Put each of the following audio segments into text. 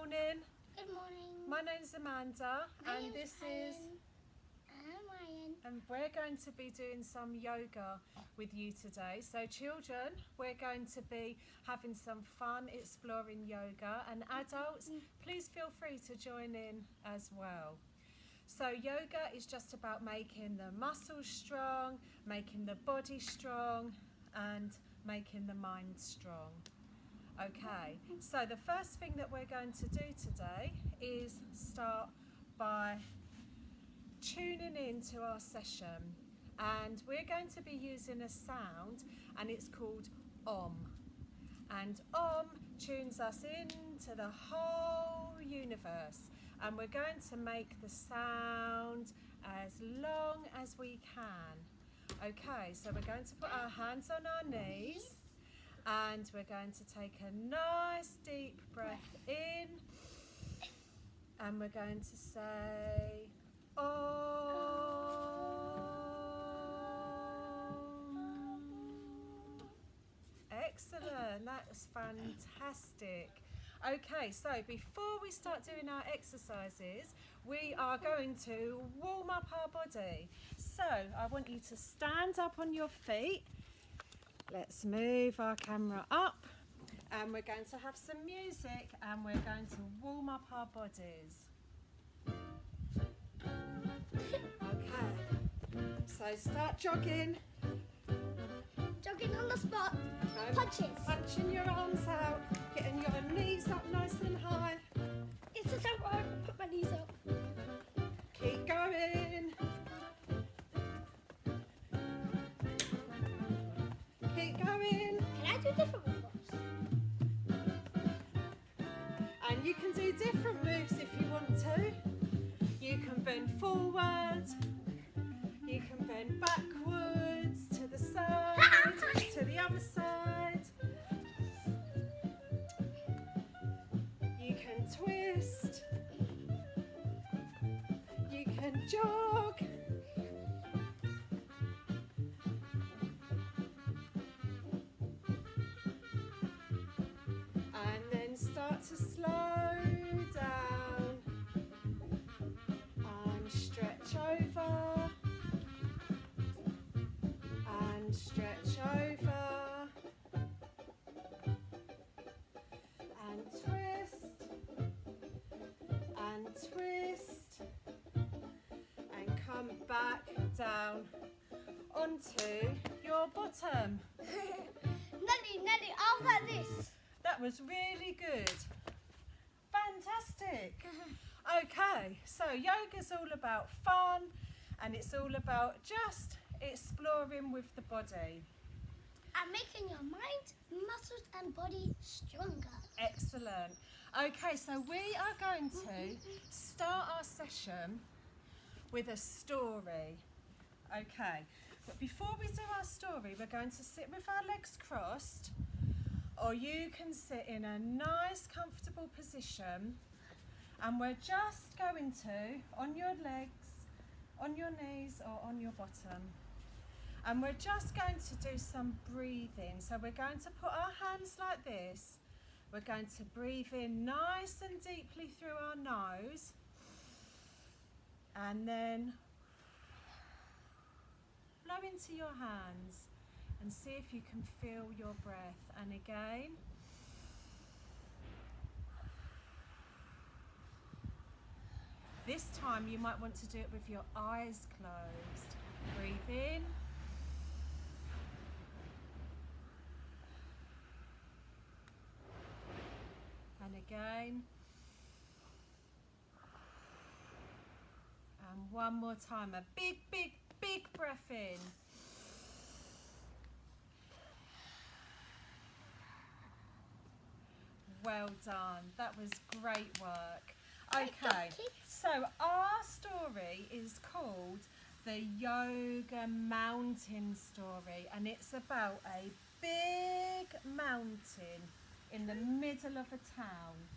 morning. Good morning. My name's Amanda and name's I'm Ryan. and we're going to be doing some yoga with you today. So children, we're going to be having some fun exploring yoga, and adults, please feel free to join in as well. So yoga is just about making the muscles strong, making the body strong and making the mind strong. Okay, so the first thing that we're going to do today is start by tuning into our session, and we're going to be using a sound, and it's called Om. And Om tunes us into the whole universe, and we're going to make the sound as long as we can. Okay, so we're going to put our hands on our knees, and we're going to take a nice deep breath in, and we're going to say Om. Excellent, that was fantastic. Okay, so before we start doing our exercises, we are going to warm up our body. So I want you to stand up on your feet. Let's move our camera up, and we're going to have some music, and we're going to warm up our bodies. Okay, so start jogging. Jogging on the spot. Punches. Punching your arms out, getting your knees up nice and high. It's just how I put my knees up. Keep going. Keep going. Can I do different ones? And you can do different moves if you want to. You can bend forward. You can bend backwards to the side, to the other side. You can twist. You can jog. And then start to slow down and stretch over and stretch over and twist and twist and come back down onto your bottom. Nelly, I'll like this. That was really good. Fantastic. Okay, so yoga's all about fun, and it's all about just exploring with the body. And making your mind, muscles and body stronger. Excellent. Okay, so we are going to start our session with a story. Okay, but before we do our story, we're going to sit with our legs crossed, or you can sit in a nice comfortable position, and we're just going to, on your legs, on your knees or on your bottom, and we're just going to do some breathing. So we're going to put our hands like this. We're going to breathe in nice and deeply through our nose, and then blow into your hands and see if you can feel your breath. And again. This time you might want to do it with your eyes closed. Breathe in. And again. And one more time. A big, big, big breath in. Well done. That was great work. Okay, so our story is called The Yoga Mountain Story, and it's about a big mountain in the middle of a town.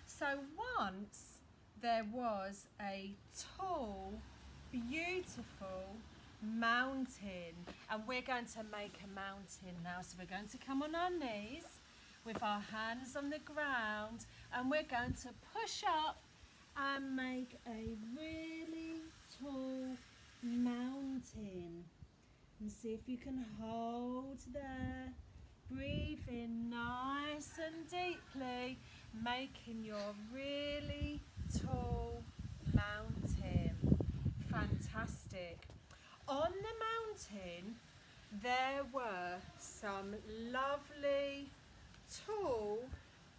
So once there was a tall, beautiful mountain, and we're going to make a mountain now. So we're going to come on our knees with with our hands on the ground, and we're going to push up and make a really tall mountain. And see if you can hold there. Breathe in nice and deeply, making your really tall mountain. Fantastic. On the mountain, there were some lovely tall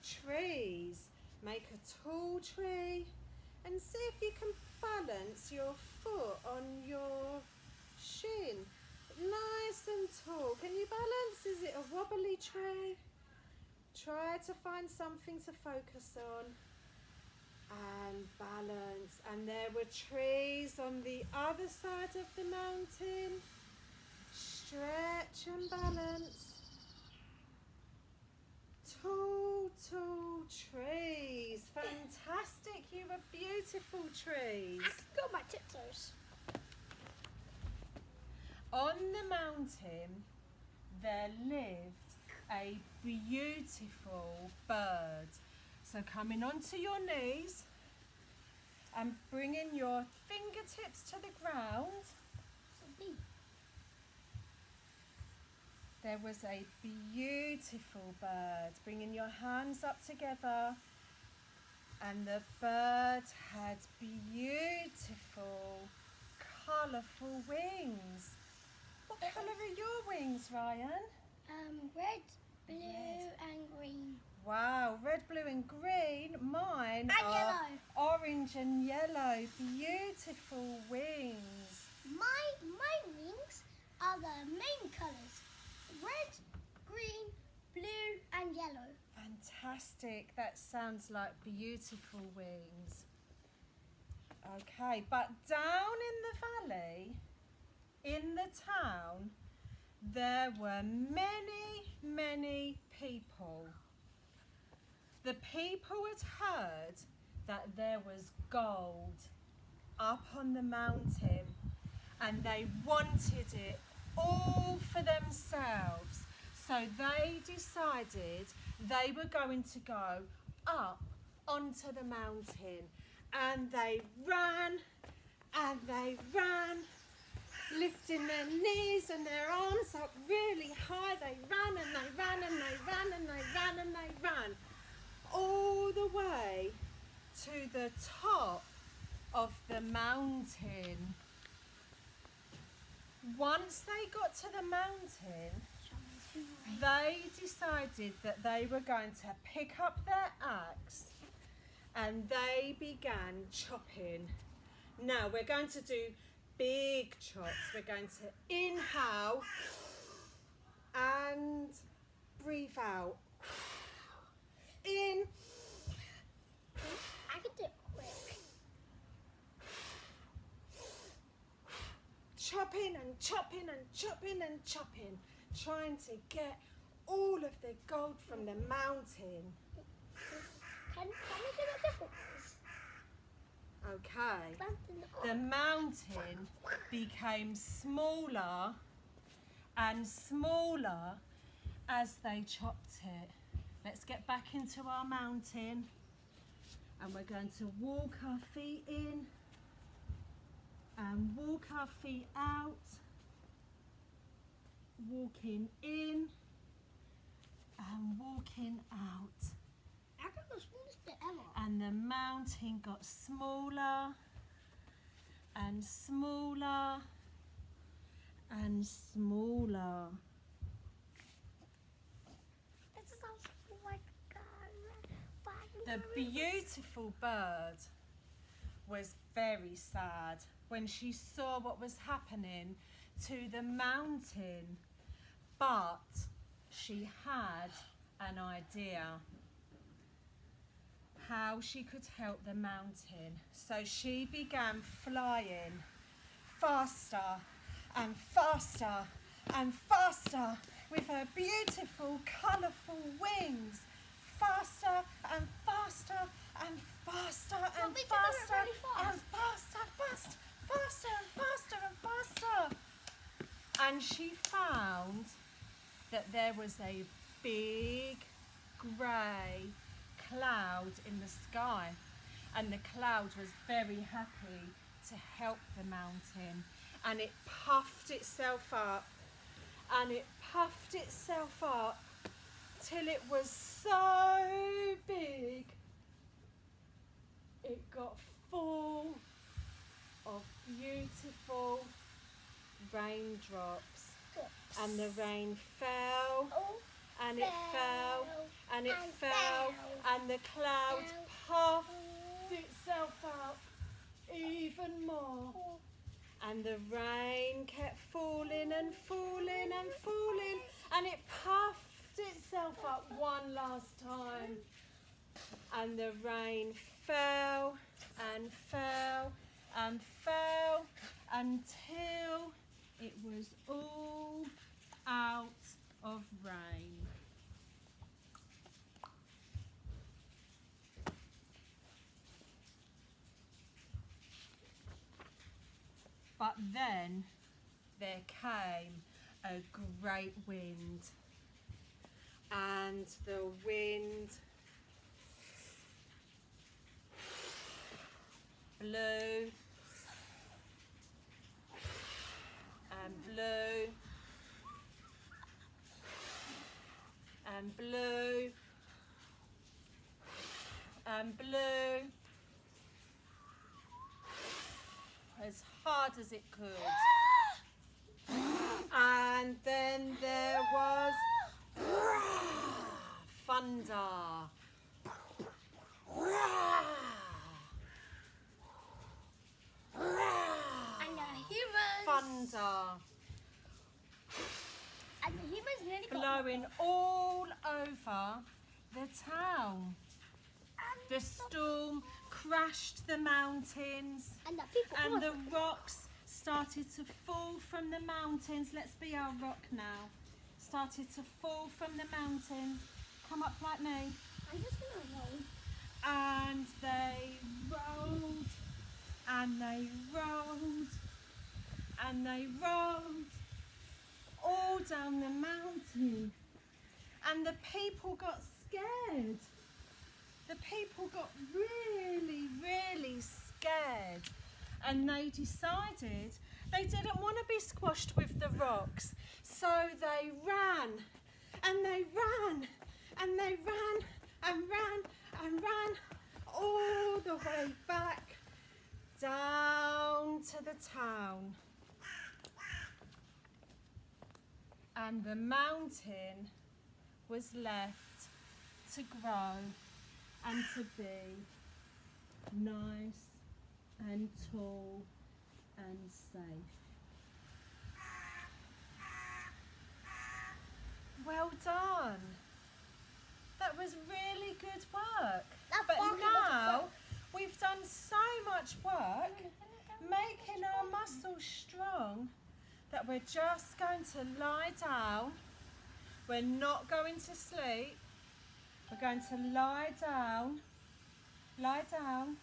trees. Make a tall tree and see if you can balance your foot on your shin. Nice and tall. Can you balance? Is it a wobbly tree? Try to find something to focus on and balance. And there were trees on the other side of the mountain. Stretch and balance. Tall, tall trees. Fantastic. You were beautiful trees. I can go on my tiptoes. On the mountain, there lived a beautiful bird. So coming onto your knees and bringing your fingertips to the ground, there was a beautiful bird. Bringing your hands up together, and the bird had beautiful, colourful wings. What colour are your wings, Ryan? Red, blue, and green. Wow, red, blue and green. Mine And are yellow. orange and yellow. Beautiful wings. My wings are the main colours. Red, green, blue, and yellow. Fantastic. That sounds like beautiful wings. Okay, but down in the valley, in the town, there were many, many people. The people had heard that there was gold up on the mountain, and they wanted it all for themselves. So they decided they were going to go up onto the mountain, and they ran and they ran, lifting their knees and their arms up really high. They ran and they ran and they ran and they ran and they ran all the way to the top of the mountain. Once they got to the mountain, they decided that they were going to pick up their axe and they began chopping. Now we're going to do big chops. We're going to inhale and breathe out. In. I can do it quick. Chopping and chopping and chopping and chopping, trying to get all of the gold from the mountain. Can we do it different ways? Okay. The mountain became smaller and smaller as they chopped it. Let's get back into our mountain, and we're going to walk our feet in and walk our feet out, walking in and walking out. I got the smallest bit ever. And the mountain got smaller and smaller and smaller. This sounds like The beautiful bird was very sad when she saw what was happening to the mountain, but she had an idea how she could help the mountain. So she began flying faster and faster and faster with her beautiful, colourful wings. Faster and faster and faster and faster and faster, faster and faster and faster. And she found that there was a big cloud in the sky, and the cloud was very happy to help the mountain, and it puffed itself up, and it puffed itself up till it was so big it got full of beautiful raindrops, and the rain fell, and it fell, and it fell, and the cloud puffed itself up even more, and the rain kept falling and falling and falling, and it puffed itself up one last time, and the rain fell and fell and fell until it was all out of rain. But then there came a great wind, and the wind blew and blew and blew and blew as hard as it could. And then there was thunder. And the humans. Thunder. And the humans nearly got Blowing all over the town. The storm crashed the mountains, and the people. and the rocks started to fall from the mountains. Let's be our rock now. Started to fall from the mountains. Come up like me. I'm just gonna roll. And they rolled, and they rolled, and they rolled all down the mountain. And the people got scared. The people got really, really scared, and they decided they didn't want to be squashed with the rocks. So they ran, and they ran, and they ran, and ran, and ran all the way back down to the town. And the mountain was left to grow and to be nice and tall and safe. Well done. That was really good work. But now we've done so much work making our muscles strong that we're just going to lie down. We're not going to sleep. We're going to lie down. Lie down.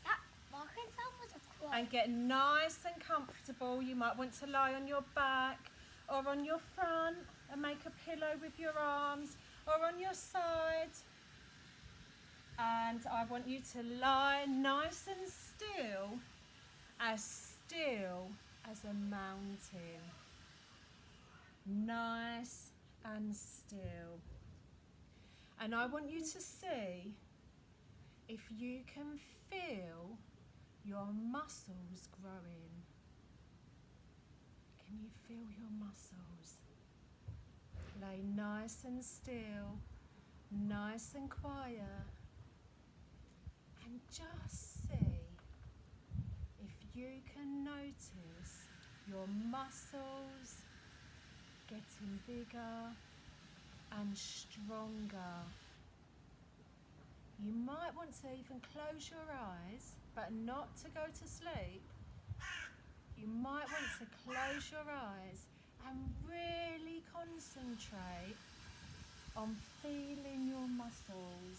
That barking sound was a cry. And get nice and comfortable. You might want to lie on your back or on your front and make a pillow with your arms, or on your side. And I want you to lie nice and still as a mountain. Nice and still. And I want you to see if you can feel your muscles growing. Can you feel your muscles? Lay nice and still, nice and quiet, and just see if you can notice your muscles getting bigger and stronger. You might want to even close your eyes, but not to go to sleep. You might want to close your eyes and really concentrate on feeling your muscles.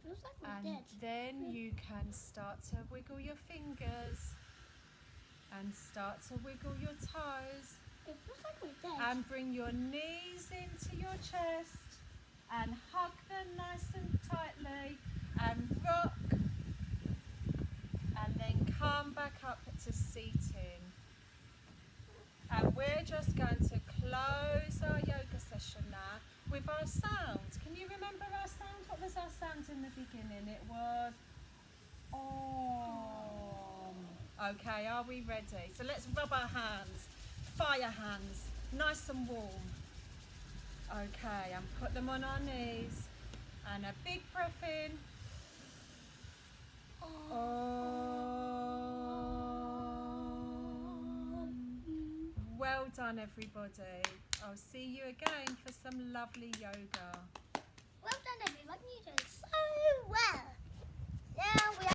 Feels like we're And dead. then you can start to wiggle your fingers and start to wiggle your toes, It feels like we're dead. and bring your knees into your chest and hug them nice and tightly and rock, and then come back up to seating. And we're just going to close our yoga session now with our sound. Can you remember our sound? What was our sound in the beginning? It was Om. Okay, are we ready? So let's rub our hands, fire hands, nice and warm. Okay, and put them on our knees. And a big breath in. Well done, everybody. I'll see you again for some lovely yoga. Well done, everyone. You did so well.